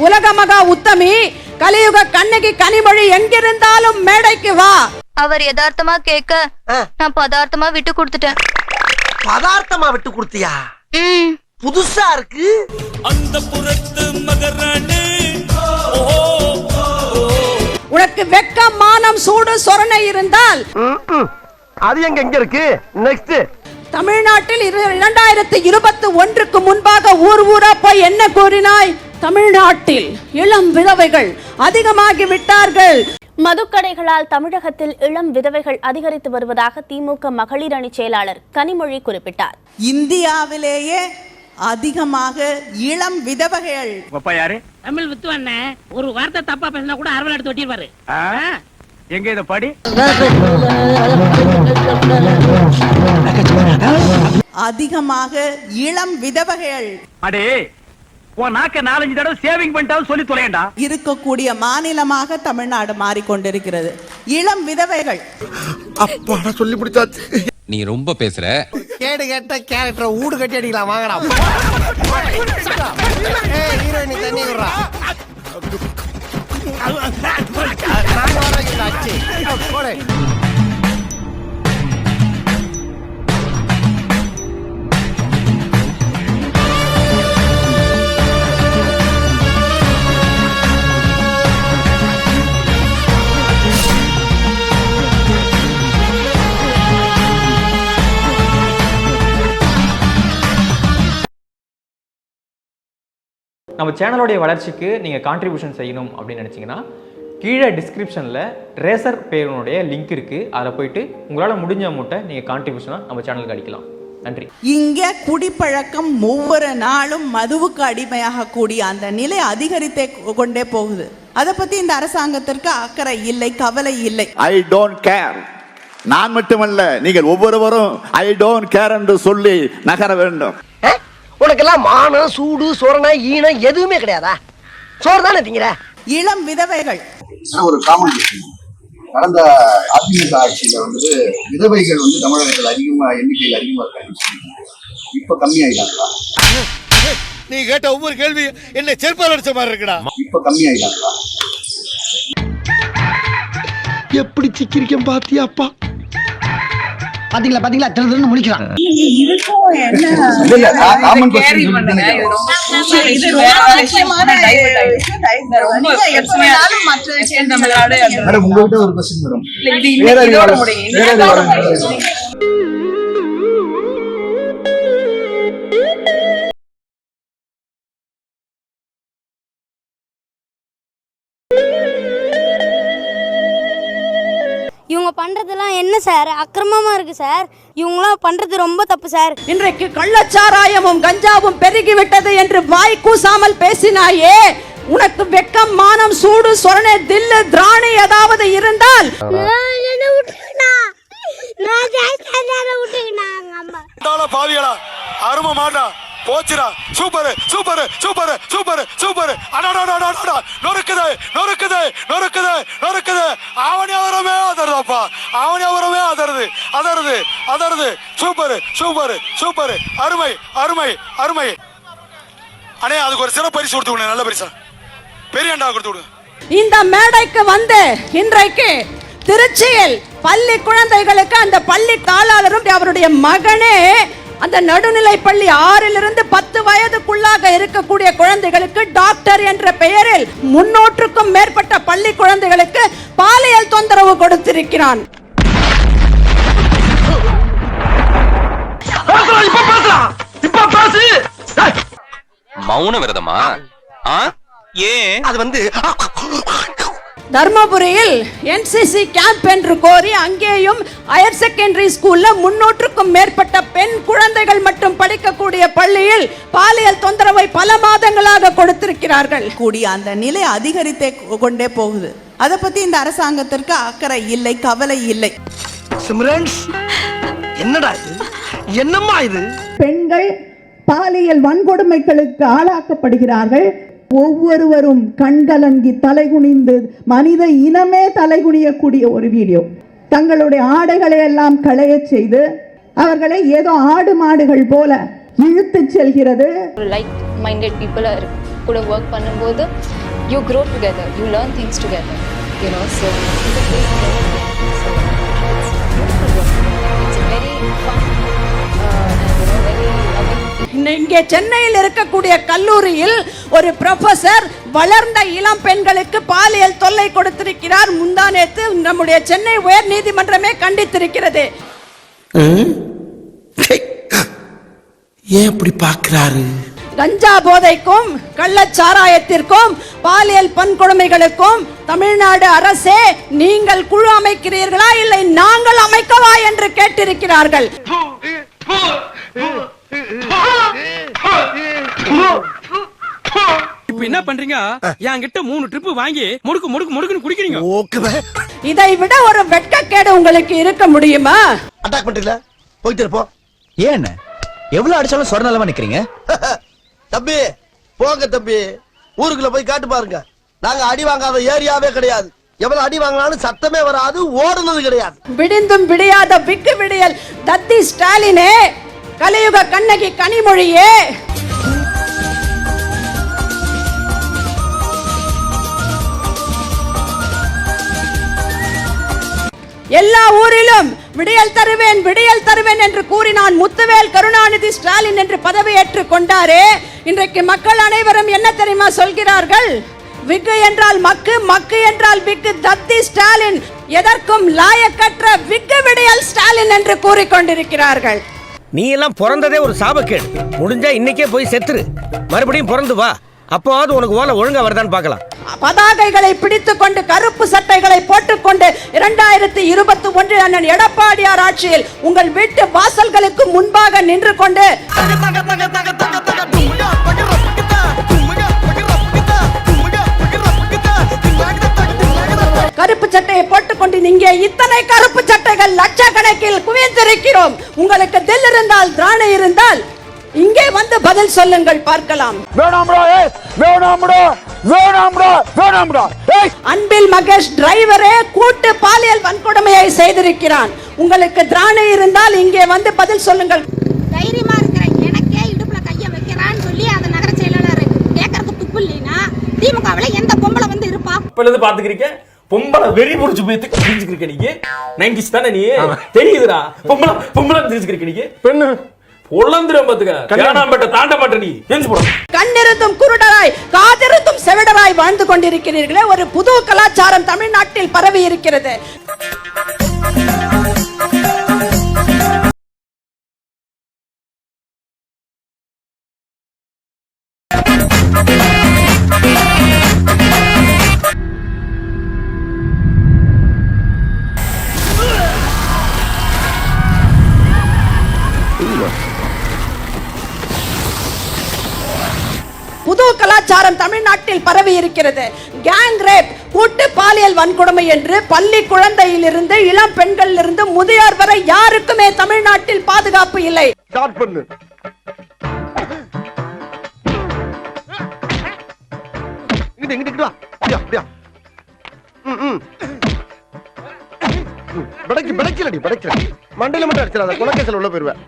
உலக மகா உத்தமி கலியுக கண்ணகி கனிமொழி எங்கிருந்தாலும் மேடைக்கு வா. அவர் யதார்த்தமா கேட்க நான் பதார்த்தமா விட்டு கொடுத்துட்டேன். பதார்த்தமா விட்டு கொடுத்தியா? புதுசா இருக்கு. அந்த புறத்து மகராணி உனக்கு வெக்கம் மானம் சூடு சொரணை இருந்தால் அது எங்க இருக்கு? நெக்ஸ்ட் தமிழ்நாட்டில் 2021க்கு முன்பாக ஊர் ஊரா போய் என்ன கூறினாய்? தமிழ்நாட்டில் இளம் விதவைகள் அதிகமாகி விட்டார்கள். மதுக்கடைகளால் தமிழகத்தில் இளம் விதவைகள் அதிகரித்து வருவதாக திமுக மகளிர் அணி செயலாளர் கனிமொழி குறிப்பிட்டார். இந்தியாவிலேயே அதிகமாக இளம் விதவைகள். யாரு? தமிழ் வித்துவண்ண ஒரு வார்த்தை தப்பா பேசினா கூட அரவல் எடுத்து ஒட்டிடுவாரு. எங்க இத படி. அதிகமாக இளம் விதவைகள் அடே உன் நாக்க 4-5 தடவை சேவிங் பண்ணிட்டாலும் சொல்லி தொலையண்டா. இருக்கக்கூடிய மாநிலமாக தமிழ்நாடு மாறிக்கொண்டிருக்கிறது. இளம் விதவைகள். அப்பா சொல்லி முடிச்சாச்சு. நீ ரொம்ப பேசுற. கேடு கேட்ட கேரக்டர் ஊடு கட்டி அடிக்கலாம் வாங்கடா. ஏய் ஹீரோயினி தண்ணி விடுறா. நான் வரேன் அச்சி. போடு. நம்ம சேனலோடைய வளர்ச்சிக்கு நீங்கள் கான்ட்ரிபியூஷன் செய்யணும் அப்படின்னு நினச்சிங்கன்னா கீழே டிஸ்கிரிப்ஷனில் ரேசர் பேருனுடைய லிங்க் இருக்குது. அதில் போயிட்டு உங்களால் முடிஞ்ச அமௌண்ட்டை நீங்கள் கான்ட்ரிபியூஷனாக நம்ம சேனலுக்கு அடிக்கலாம். நன்றி. இங்கே குடிப்பழக்கம் ஒவ்வொரு நாளும் மதுவுக்கு அடிமையாக கூடிய அந்த நிலை அதிகரித்தே கொண்டே போகுது. அதை பற்றி இந்த அரசாங்கத்திற்கு அக்கறை இல்லை, கவலை இல்லை. I don't care. நான் மட்டுமல்ல, நீங்கள் ஒவ்வொருவரும் ஐ டோன்ட் கேர் என்று சொல்லி நகர வேண்டும். உனக்கெல்லாம் மானம் சூடு சொரணை ஈனம் எதுவுமே கிடையாதா? சோறு தானே திங்கிற? இளம் விதவைகள் ஒரு காமெடி. கடந்த அதிமுக ஆட்சியில விதவைகள் தமிழகத்தில் எண்ணிக்கையில் அதிகமா இருக்காங்க. இப்ப கம்மியாயிட்டாங்களா? நீ கேட்ட ஒவ்வொரு கேள்வி என்ன செருப்பால் அடிச்ச மாதிரி இருக்குடா. இப்ப கம்மியாயிட்டாங்களா? எப்படி சிக்கிரிக்கம் பாத்தியாப்பா? பாத்தீங்களா திருன்னு முடிக்கலாம். உங்ககிட்ட ஒரு கொஸ்டின் வரும். இவங்க பண்றதெல்லாம் என்ன சார்? அக்கிரமமா இருக்கு சார். இவங்களாம் பண்றது ரொம்ப தப்பு சார். இன்றைக்கு கள்ளச்சாராயமும் கஞ்சாவும் பெருகி விட்டது என்று வாய் கூசாமல் பேசினாயே, உனக்கு வெக்கம் மானம் சூடு சொரணை தில்லு திராணி ஏதாவது இருந்தால் பாவியலா அரும மாட்டா போச்சுடா. Super super super super super. நொறுக்குது நொறுக்குது நொறுக்குது நொறுக்குது. அவனியாவரமே அதருதாப்பா. அவனியாவரமே அதருது அதருது அதருது. Super super super. அருமை அருமை அருமை. அண்ணே அதுக்கு ஒரு சிறப்பு பரிசு கொடுத்து விடுங்க. நல்ல பரிசா பெரிய அண்டா கொடுத்து விடுங்க. இந்த மேடைக்கு வந்து இன்றைக்கு திருச்சியில் பள்ளி குழந்தைகளுக்கு அந்த பள்ளி தாளாளரும் அவருடைய மகனே அந்த நடுநிலை பள்ளி 6லிருந்து 10 வயதுக்குள்ளாக இருக்கக்கூடிய குழந்தைகளுக்கு டாக்டர் என்ற பெயரில் 300க்கும் மேற்பட்ட பள்ளி குழந்தைகளுக்கு பாலியல் தொந்தரவு கொடுத்திருக்கிறான். மௌன விரதமா? ஏன்? அது தர்மபுரியில் NCC கேம்ப் என்று கோரி அங்கேயும் ஹையர் செகண்டரி ஸ்கூல்ல 300க்கும் மேற்பட்ட பெண் குழந்தைகள் மட்டும் படிக்கக்கூடிய பள்ளியில் பாலியல் தொந்தரவை பல மாதங்களாக கொடுத்திருக்கிறார்கள். கூடிய அந்த நிலை அதிகரித்தே கொண்டே போகுது. அதை பத்தி இந்த அரசாங்கத்திற்கு அக்கறை இல்லை, கவலை இல்லை. என்னடா இது? என்னம்மா இது? பெண்கள் பாலியல் வன்கொடுமைகளுக்கு ஆளாக்கப்படுகிறார்கள். ஒவ்வொருவரும் கண்கலங்கி தலைகுனிந்து மனித இனமே தலைகுனியக்கூடிய ஒரு வீடியோ. தங்களுடைய ஆடைகளை எல்லாம் களைய செய்து அவர்களை ஏதோ ஆடு மாடுகள் போல இழுத்து செல்கிறது. லைக் மைண்டட் பீப்புளா இருக்கு. கூட ஒர்க் பண்ணும்போது you grow together, you learn things together, you know. So it's very fun very loving. இங்கே சென்னையில் இருக்கக்கூடிய கல்லூரியில் ஒரு ப்ரொஃபசர் வளர்ந்த இளம் பெண்களுக்கு பாலியல் தொல்லை கொடுத்திருக்கிறார். முந்தானேத்து நம்முடைய சென்னை உயர் நீதிமன்றமே கண்டித்திருக்கிறது. ஏன் இப்படி பார்க்கிறாரு? கஞ்சா போதைக்கும் கள்ளச்சாராயத்திற்கும் பாலியல் வன்கொடுமைகளுக்கும் தமிழ்நாடு அரசே நீங்கள் குழு அமைக்கிறீர்களா இல்லை நாங்கள் அமைக்கவா என்று கேட்டிருக்கிறார்கள். இப்ப என்ன பண்றீங்க? என்கிட்ட 3 ட்ரிப் வாங்கி முடுக்கு முடுக்கு முடுக்குன்னு குடிக்கிறீங்க. இதை விட ஒரு வெட்கக்கேடு உங்களுக்கு இருக்க முடியுமா? அட்டாக் பண்றீங்களா? போயிட்டு இருப்போம். ஏன் எவ்வளவு அடிச்சாலும் சொரணலமா நிக்கிறீங்க? தம்பி போங்க தம்பி, ஊருக்குள்ள போய் காட்டு பாருங்க. நாங்க அடி வாங்காத ஏரியாவே கிடையாது. எவ்வளவு அடி வாங்கினாலும் சத்தமே வராது, ஓடுனது கிடையாது. விடிந்தும் விடியாத விக்கு விடியல் தத்தி ஸ்டாலினே, கலியுக கண்ணகி கனிமொழியே, எல்லா ஊரிலும் விடியல் தருவேன் விடியல் தருவேன் என்று கூறினான் முத்துவேல் கருணாநிதி ஸ்டாலின் என்று பதவியேற்றுக் கொண்டாரே. இன்றைக்கு மக்கள் அனைவரும் என்ன தெரியுமா சொல்கிறார்கள்? விக்கு என்றால் மக்கு, மக்கு என்றால் விக்கு. தத்தி ஸ்டாலின் எதற்கும் லாயக்கற்ற விக்கு விடியல் ஸ்டாலின் என்று கூறிக்கொண்டிருக்கிறார்கள். நீ எல்லாம் பிறந்ததே ஒரு சாபக்கேடு. முடிஞ்சா இன்னைக்கே போய் செத்துரு, மறுபடியும் பிறந்து வா. அப்போது உனக்கு ஓலை ஒழுங்கா வருதான்னு பார்க்கலாம். பதாகைகளை பிடித்துக் கொண்டு கருப்பு சட்டைகளை போட்டுக்கொண்டு 2021 அண்ணன் எடப்பாடியார் ஆட்சியில் உங்கள் வீட்டு வாசல்களுக்கு முன்பாக நின்று கொண்டு கருப்பு சட்டையை போட்டுக்கொண்டு இங்கே இத்தனை கருப்பு சட்டைகள் லட்சக்கணக்கில் குவிந்திருக்கிறோம். உங்களுக்கு தில் இருந்தால் திராணி இருந்தால் இங்கே வந்து பதில் சொல்லுங்கள் பார்க்கலாம். அன்பில் மகேஷ் டிரைவரே கூட்டு பாலியல் வன்கொடுமையை செய்திருக்கிறான். உங்களுக்கு திராணி இருந்தால் இங்கே வந்து பதில் சொல்லுங்கள். தைரியமா இருக்கிற எனக்கே இடுப்புல கைய வைக்கிறான்னு சொல்லி அந்த நகர செயலாளர் கேட்கறதுக்கு துப்பு இல்லைன்னா திமுகவுல எந்த பொம்பளை வந்து இருப்பா? இப்ப இருந்து பாத்துக்கிறீங்க, பொம்பளை வெறி புடிச்சு போய் தெரிஞ்சுக்கிறீங்க. நீங்க 90s தானே, நீ தெரியுதுடா. பொம்பளை பொம்பளை தெரிஞ்சுக்கிறீங்க. நீங்க பெண்ணு கண்ணிருந்தும் குருடராய் காதிருந்தும் செவிடராய் வாழ்ந்து கொண்டிருக்கிறீர்களே. ஒரு புது கலாச்சாரம் தமிழ்நாட்டில் பரவி இருக்கிறது. புது கலாச்சாரம் தமிழ்நாட்டில் பரவி இருக்கிறது. கேங் ரேப், கூட்டு பாலியல் வன்கொடுமை என்று பள்ளி குழந்தையிலிருந்து இளம் பெண்களிலிருந்து முதியோர் வரை யாருக்குமே தமிழ்நாட்டில் பாதுகாப்பு இல்லை. ஸ்டார்ட் பண்ணு. இங்கிட்டு வா. அப்படியா படைக்கலடி படைக்கல. மண்டையில மட்டும் அடிச்சிடாத, குலக்கேசல் உள்ள போயிருவேன்.